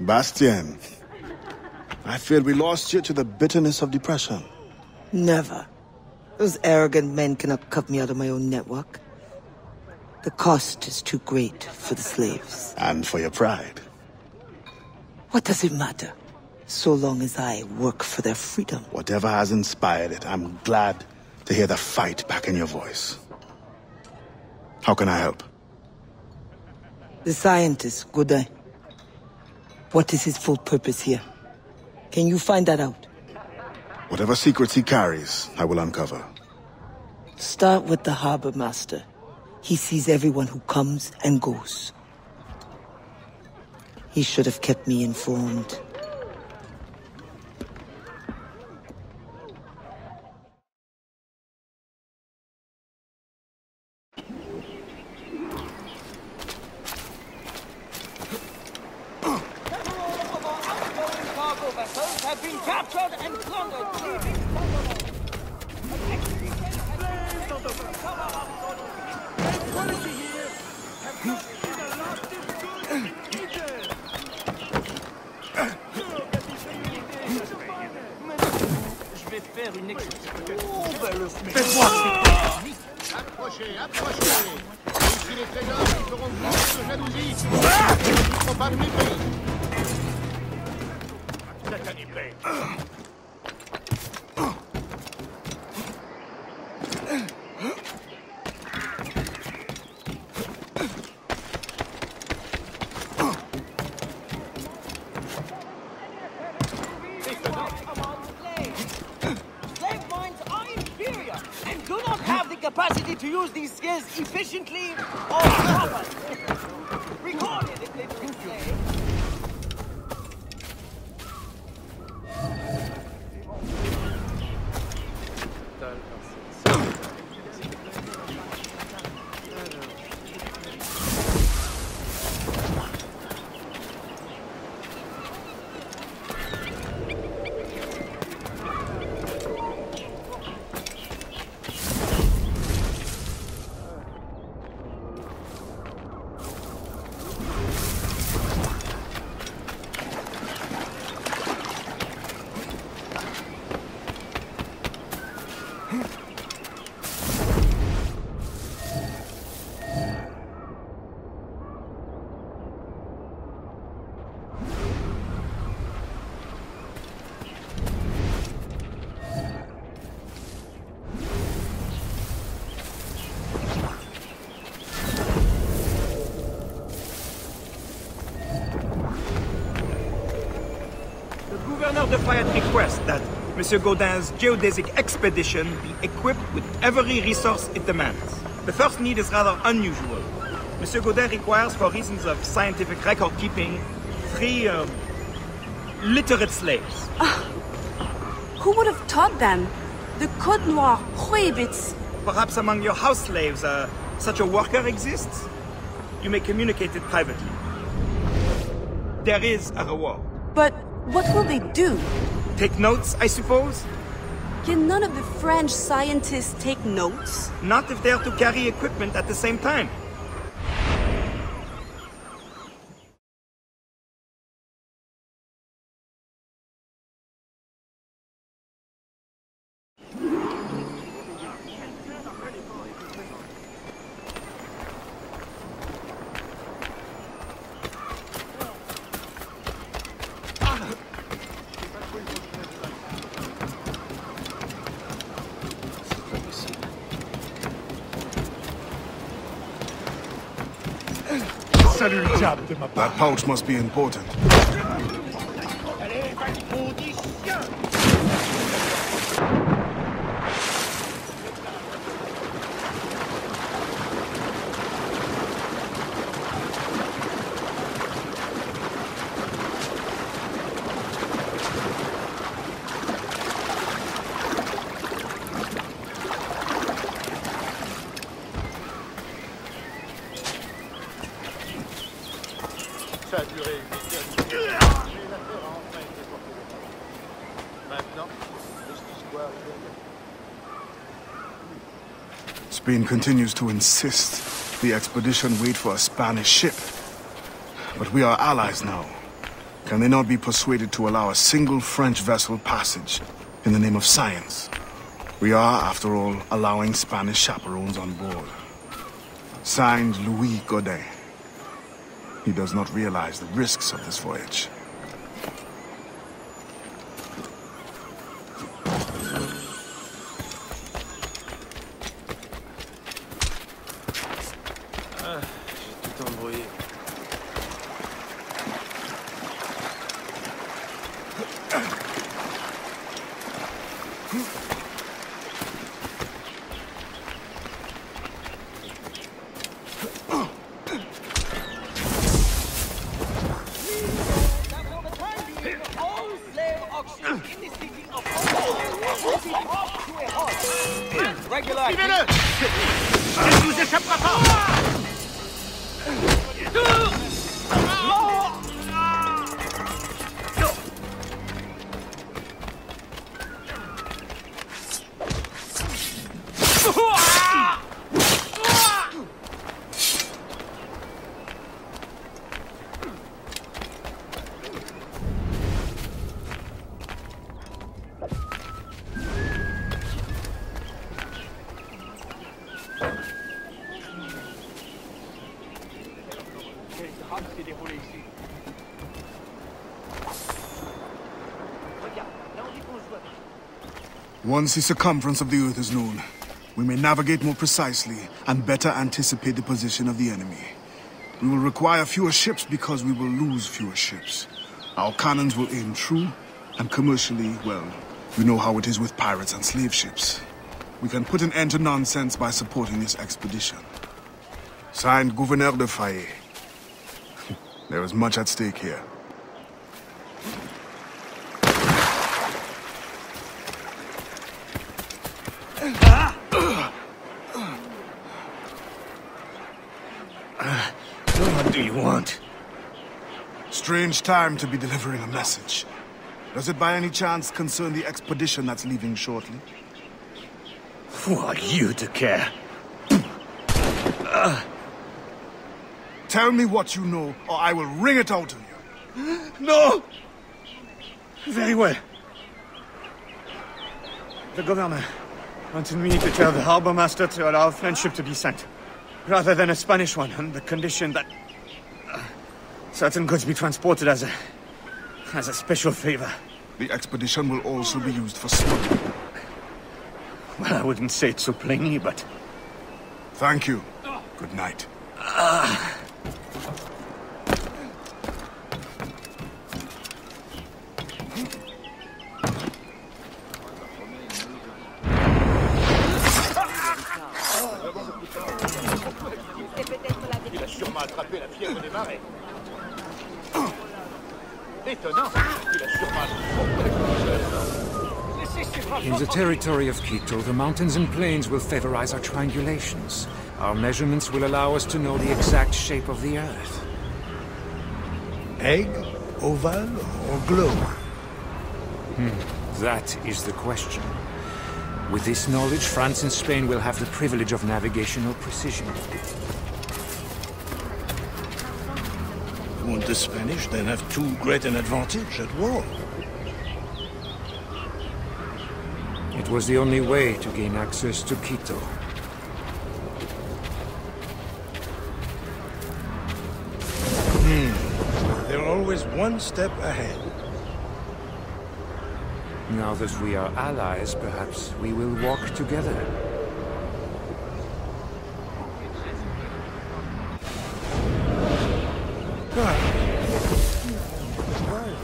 Bastien, I feared we lost you to the bitterness of depression. Never. Those arrogant men cannot cut me out of my own network. The cost is too great for the slaves. And for your pride. What does it matter? So long as I work for their freedom. Whatever has inspired it, I'm glad to hear the fight back in your voice. How can I help? The scientist, Godin. What is his full purpose here? Can you find that out? Whatever secrets he carries, I will uncover. Start with the harbor master. He sees everyone who comes and goes. He should have kept me informed. Capacity to use these skills efficiently or properly. Recorded if they were enslaved. The Fayette requests that Monsieur Godin's geodesic expedition be equipped with every resource it demands. The first need is rather unusual. Monsieur Godin requires, for reasons of scientific record-keeping, 3 literate slaves. Who would have taught them? The Code Noir prohibits. Perhaps among your house slaves, such a worker exists? You may communicate it privately. There is a reward. But what will they do? Take notes, I suppose? Can none of the French scientists take notes? Not if they are to carry equipment at the same time. That pouch must be important. Spain continues to insist the expedition wait for a Spanish ship. But we are allies now. Can they not be persuaded to allow a single French vessel passage in the name of science? We are, after all, allowing Spanish chaperones on board. Signed, Louis Godin. He does not realize the risks of this voyage. J'ai tout embrouillé. Suivez-le! Il ne vous échappera pas! Once the circumference of the Earth is known, we may navigate more precisely and better anticipate the position of the enemy. We will require fewer ships because we will lose fewer ships. Our cannons will aim true, and commercially, well, you know how it is with pirates and slave ships. We can put an end to nonsense by supporting this expedition. Signed, Gouverneur de Fayet. There is much at stake here. What do you want? Strange time to be delivering a message. Does it by any chance concern the expedition that's leaving shortly? Who are you to care? Tell me what you know, or I will wring it out of you. No! Very well. The governor wanted me to tell the harbor master to allow a French ship to be sent, rather than a Spanish one, on the condition that certain goods be transported as a special favor. The expedition will also be used for smuggling. Well, I wouldn't say it so plainly, but... Thank you. Good night. Il a sûrement attrapé la fièvre des marais. Étonnant. Il a sûrement... In the territory of Quito, the mountains and plains will favorize our triangulations. Our measurements will allow us to know the exact shape of the Earth. Egg, oval, or globe? That is the question. With this knowledge, France and Spain will have the privilege of navigational precision. Won't the Spanish then have too great an advantage at war? It was the only way to gain access to Quito. They're always one step ahead. Now that we are allies, perhaps we will walk together.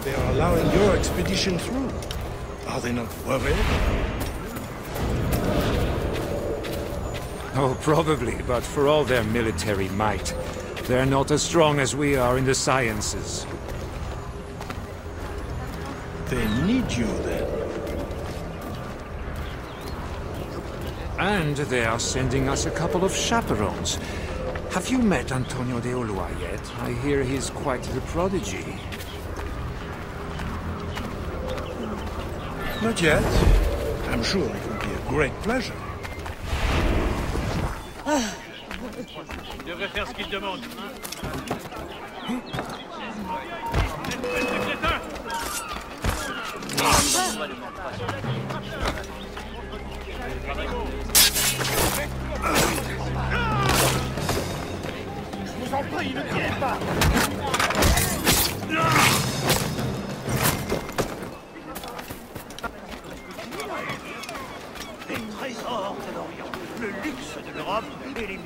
They are allowing your expedition through. Are they not worried? Oh, probably, but for all their military might, they're not as strong as we are in the sciences. They need you then. And they are sending us a couple of chaperones. Have you met Antonio de Ulloa yet? I hear he's quite the prodigy. Not yet. I'm sure it will be a great pleasure. Il devrait faire ce qu'il demande.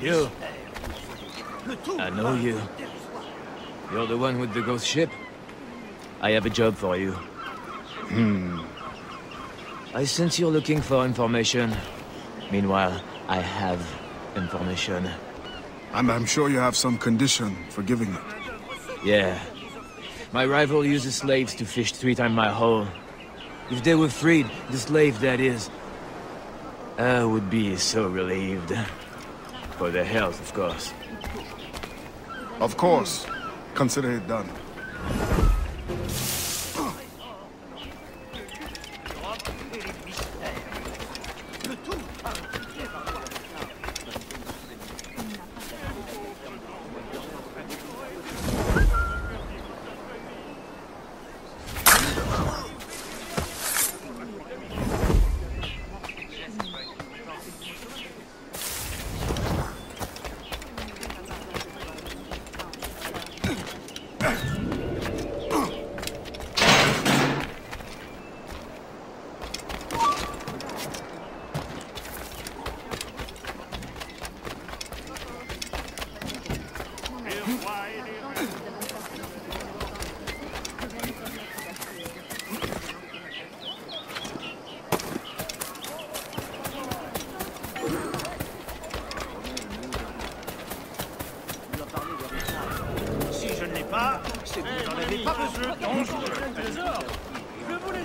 You. I know you. You're the one with the ghost ship? I have a job for you. I sense you're looking for information. Meanwhile, I have information. And I'm sure you have some condition for giving it. Yeah. My rival uses slaves to fish 3 times my haul. If they were freed, the slave that is, I would be so relieved. For their health, of course. Of course. Consider it done.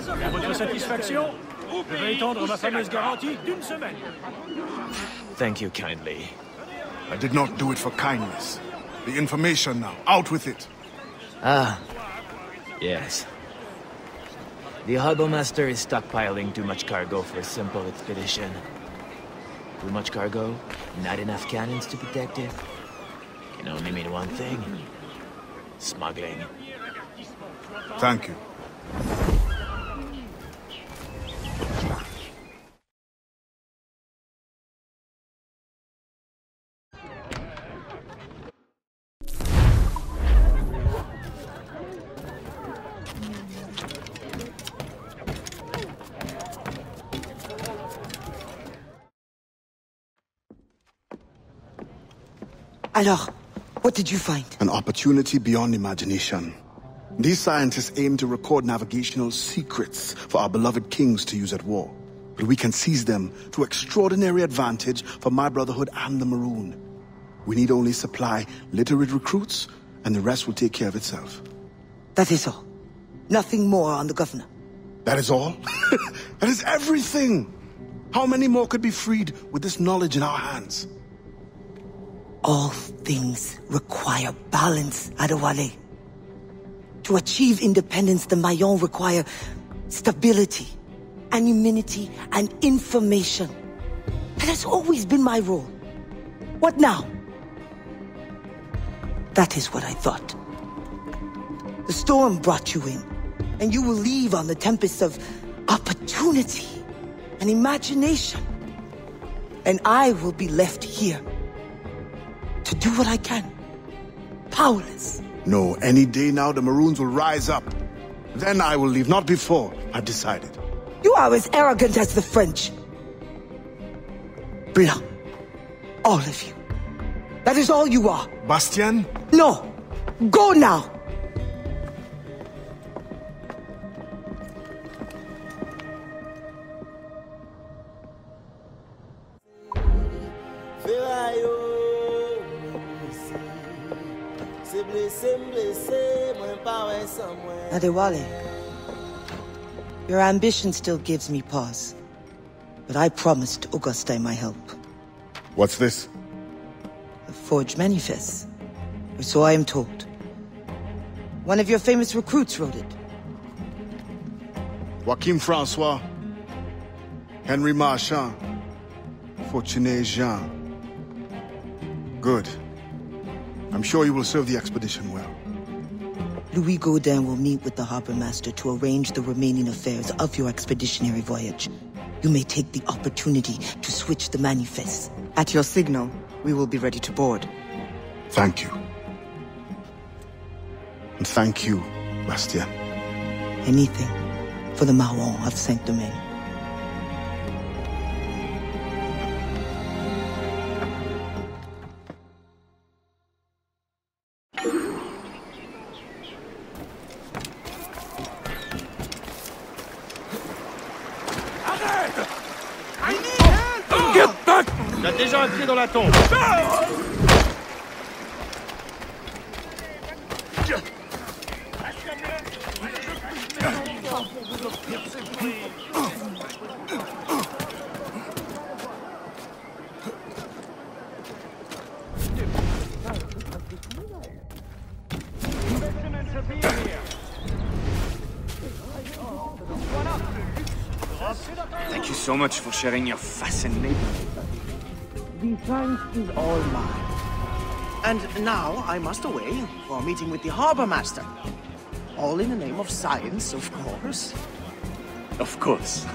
À votre satisfaction, je vais étendre ma fameuse garantie d'1 semaine. Thank you kindly. I did not do it for kindness. The information now. Out with it. Ah. Yes. The harbor master is stockpiling too much cargo for a simple expedition. Too much cargo, not enough cannons to protect it. Can only mean one thing. Smuggling. Thank you. Alors, what did you find? An opportunity beyond imagination. These scientists aim to record navigational secrets for our beloved kings to use at war. But we can seize them to extraordinary advantage for my brotherhood and the Maroon. We need only supply literate recruits, and the rest will take care of itself. That is all. Nothing more on the governor. That is all? That is everything! How many more could be freed with this knowledge in our hands? All things require balance, Adewale. To achieve independence, the Mayans require stability, anonymity, and information. That has always been my role. What now? That is what I thought. The storm brought you in, and you will leave on the tempest of opportunity and imagination. And I will be left here to do what I can. Powerless. No, any day now the Maroons will rise up. Then I will leave, not before. I've decided. You are as arrogant as the French. Blanc. All of you. That is all you are. Bastien? No. Go now. Adewale, your ambition still gives me pause. But I promised Auguste my help. What's this? A forged manifest. Or so I am told. One of your famous recruits wrote it. Joachim Francois, Henry Marchand, Fortuné Jean. Good. I'm sure you will serve the expedition well. Louis Gaudin will meet with the harbor master to arrange the remaining affairs of your expeditionary voyage. You may take the opportunity to switch the manifests. At your signal, we will be ready to board. Thank you. And thank you, Bastien. Anything for the Marron of Saint-Domingue. Il a déjà un pied dans la tombe. Thank you so much for sharing your fascinating... The thanks is all mine. And now I must away for a meeting with the harbor master. All in the name of science, of course. Of course.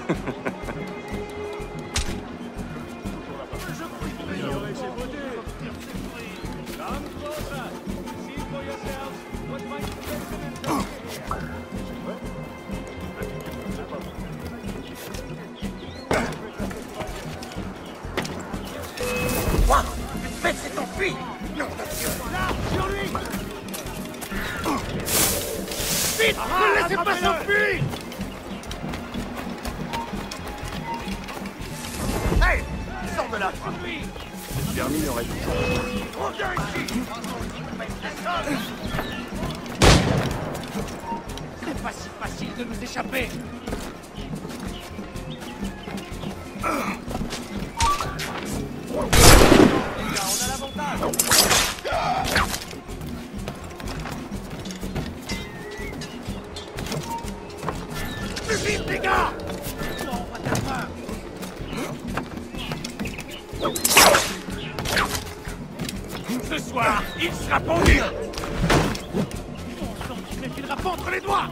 Quoi? Faites cet enfui! Non, sur lui! Vite! Ne laissez pas s'enfuir! Hey! Sors de là! Le permis aurait dû... Reviens ici! C'est pas si facile de nous échapper! Plus vite, les gars! Ce soir, il sera pendu! Il me filera pas entre les doigts!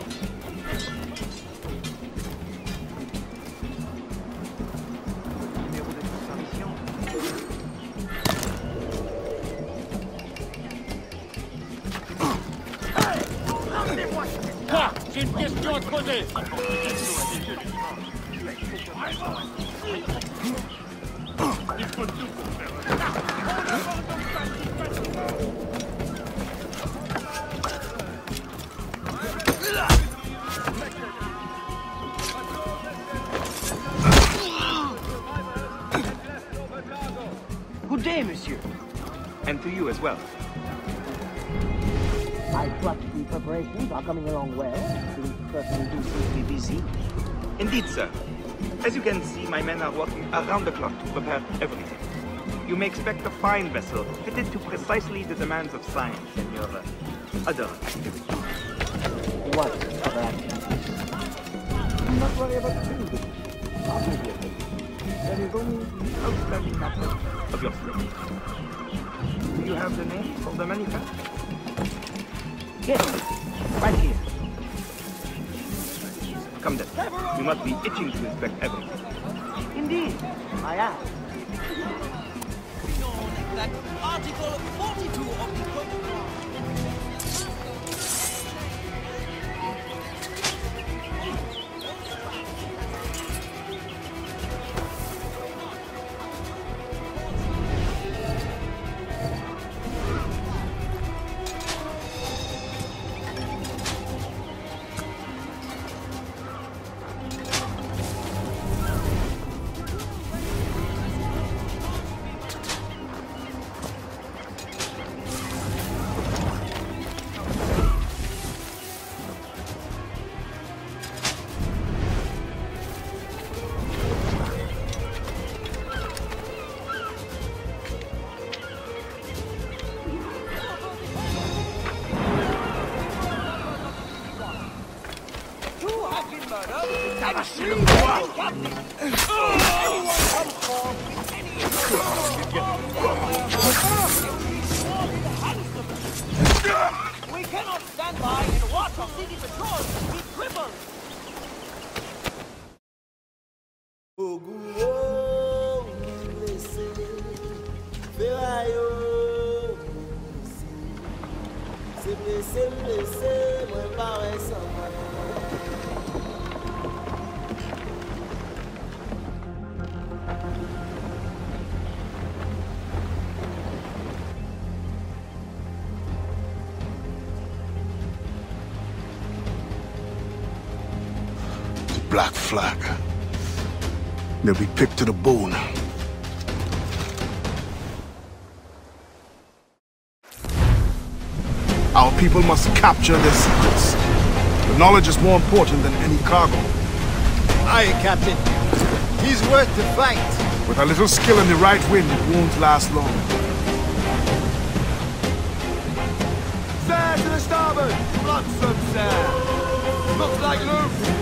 Quoi? J'ai une question à te poser. Il faut tout pour faire. Good day, monsieur. And to you as well. I trust the preparations are coming along well. Things certainly do seem to be busy. Indeed, sir. As you can see, my men are working around the clock to prepare everything. You may expect a fine vessel fitted to precisely the demands of science and your other activities. What other activities? Do not worry about the things. Obviously, there is only the outstanding matter of your skill. Do you have the name of the manufacturer? Yes, right here. Come then. You must be itching to inspect everything. Indeed, I am. That Article 42 of the Code of Law. We cannot stand by and watch city patrol be crippled! Black flag. They'll be picked to the bone. Our people must capture their secrets. The knowledge is more important than any cargo. Aye, Captain. He's worth the fight. With a little skill in the right wind, it won't last long. Sir, to the starboard! Flotsam, sir! Looks like loose!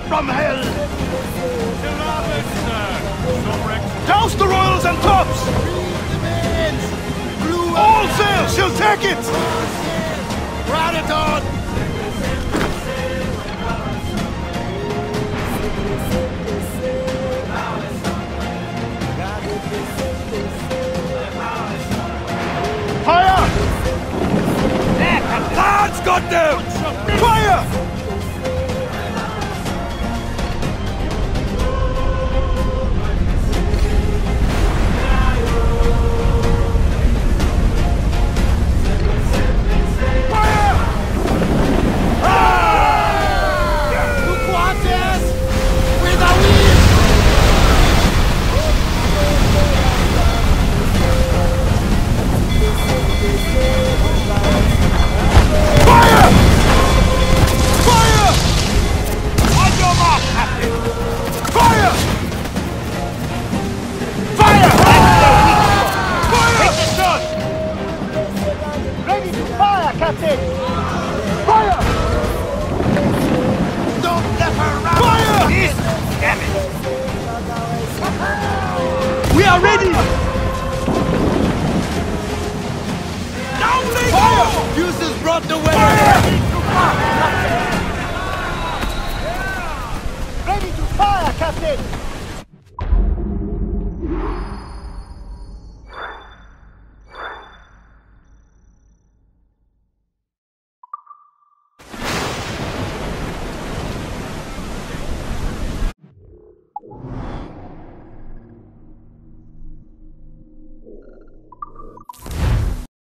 From hell! Douse the royals and tops! All sail! She'll take it! Rout it on! Fire! Lads, got them! Fire! Fire! Fuses brought the weather!